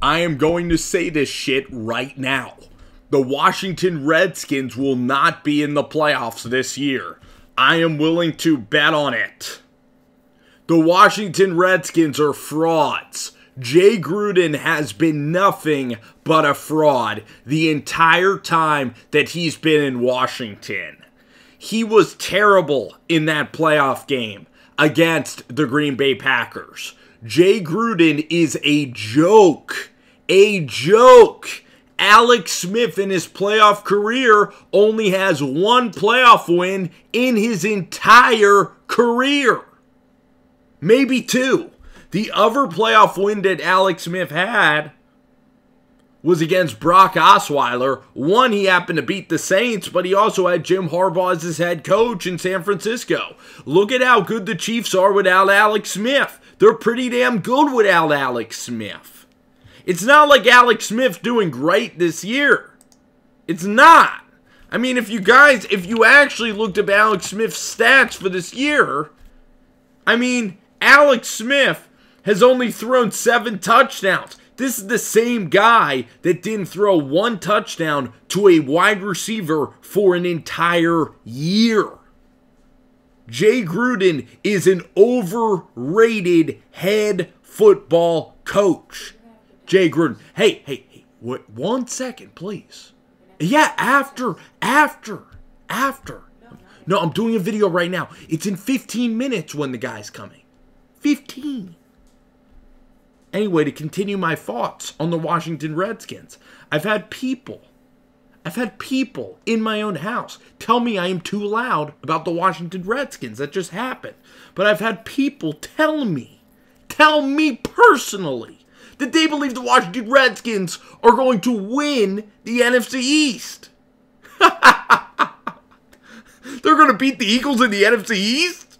I am going to say this shit right now. The Washington Redskins will not be in the playoffs this year. I am willing to bet on it. The Washington Redskins are frauds. Jay Gruden has been nothing but a fraud the entire time that he's been in Washington. He was terrible in that playoff game against the Green Bay Packers. Jay Gruden is a joke. A joke. Alex Smith in his playoff career only has one playoff win in his entire career. Maybe two. The other playoff win that Alex Smith had was against Brock Osweiler. One, he happened to beat the Saints, but he also had Jim Harbaugh as his head coach in San Francisco. Look at how good the Chiefs are without Alex Smith. They're pretty damn good without Alex Smith. It's not like Alex Smith doing great this year. It's not. I mean, if you actually looked at Alex Smith's stats for this year, I mean, Alex Smith has only thrown 7 touchdowns. This is the same guy that didn't throw 1 touchdown to a wide receiver for an entire year. Jay Gruden is an overrated head football coach. Jay Gruden. Hey, wait, 1 second, please. Yeah, after. No, I'm doing a video right now. It's in 15 minutes when the guy's coming. 15. Anyway, to continue my thoughts on the Washington Redskins, I've had people in my own house tell me I am too loud about the Washington Redskins. That just happened. But I've had people tell me personally, that they believe the Washington Redskins are going to win the NFC East. They're going to beat the Eagles in the NFC East?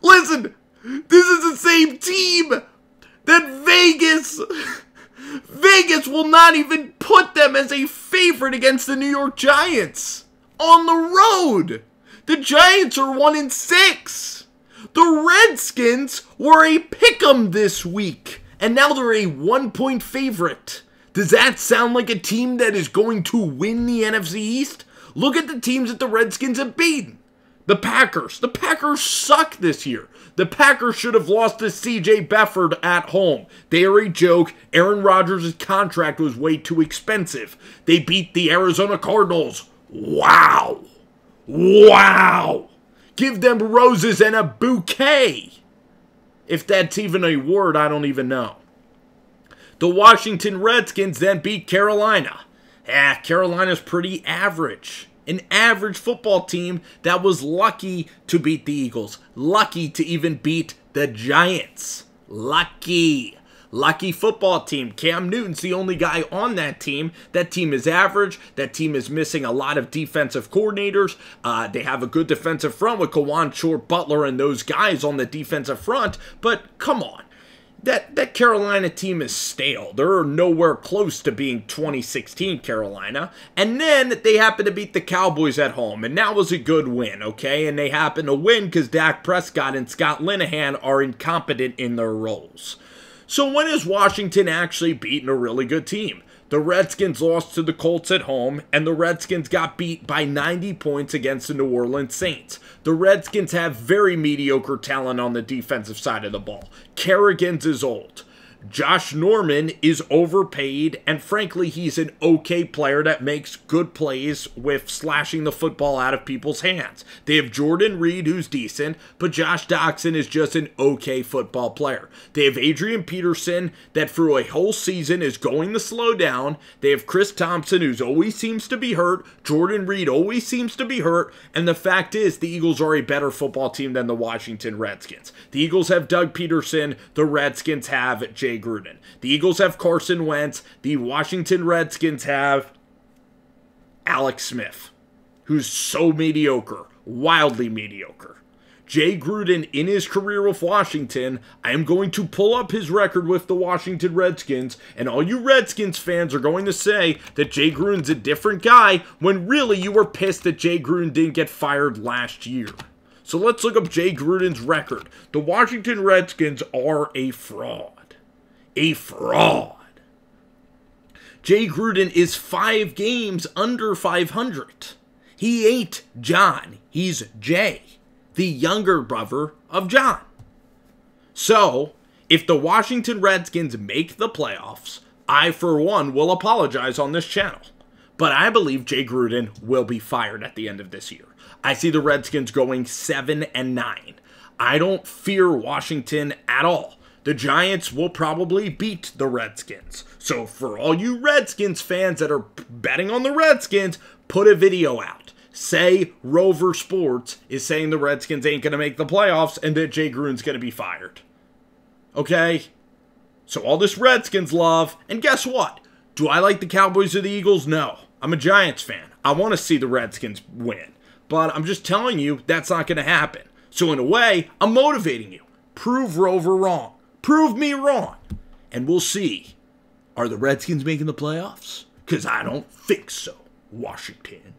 Listen. This is the same team that Vegas will not even put them as a favorite against the New York Giants on the road. The Giants are 1-6. The Redskins were a pick'em this week, and now they're a 1-point favorite. Does that sound like a team that is going to win the NFC East? Look at the teams that the Redskins have beaten. The Packers. The Packers suck this year. The Packers should have lost to C.J. Beathard at home. They are a joke. Aaron Rodgers' contract was way too expensive. They beat the Arizona Cardinals. Wow. Give them roses and a bouquet. If that's even a word, I don't even know. The Washington Redskins then beat Carolina. Carolina's pretty average. An average football team that was lucky to beat the Eagles. Lucky to even beat the Giants. Lucky football team. Cam Newton's the only guy on that team. That team is average. That team is missing a lot of defensive coordinators. They have a good defensive front with Kawan Short, Butler, and those guys on the defensive front. But come on. That Carolina team is stale. They're nowhere close to being 2016 Carolina. And then they happen to beat the Cowboys at home. And that was a good win, okay? And they happen to win because Dak Prescott and Scott Linehan are incompetent in their roles. So when has Washington actually beaten a really good team? The Redskins lost to the Colts at home, and the Redskins got beat by 90 points against the New Orleans Saints. The Redskins have very mediocre talent on the defensive side of the ball. Kerrigan's is old. Josh Norman is overpaid, and frankly, he's an okay player that makes good plays with slashing the football out of people's hands. They have Jordan Reed, who's decent, but Josh Doctson is just an okay football player. They have Adrian Peterson, that through a whole season is going to slow down. They have Chris Thompson, who always seems to be hurt. Jordan Reed always seems to be hurt, and the fact is, the Eagles are a better football team than the Washington Redskins. The Eagles have Doug Peterson, the Redskins have Jay Gruden. The Eagles have Carson Wentz. The Washington Redskins have Alex Smith, who's so mediocre, wildly mediocre. Jay Gruden, in his career with Washington, I am going to pull up his record with the Washington Redskins, and all you Redskins fans are going to say that Jay Gruden's a different guy, when really you were pissed that Jay Gruden didn't get fired last year. So let's look up Jay Gruden's record. The Washington Redskins are a fraud. a fraud. Jay Gruden is 5 games under 500. He ain't John. He's Jay, the younger brother of John. So, if the Washington Redskins make the playoffs, I, for one, will apologize on this channel. But I believe Jay Gruden will be fired at the end of this year. I see the Redskins going 7-9. I don't fear Washington at all. The Giants will probably beat the Redskins. So for all you Redskins fans that are betting on the Redskins, put a video out. Say Rover Sports is saying the Redskins ain't going to make the playoffs and that Jay Gruden's going to be fired. Okay? So all this Redskins love, and guess what? Do I like the Cowboys or the Eagles? No. I'm a Giants fan. I want to see the Redskins win. But I'm just telling you, that's not going to happen. So in a way, I'm motivating you. Prove Rover wrong. Prove me wrong. And we'll see. Are the Redskins making the playoffs? Because I don't think so, Washington.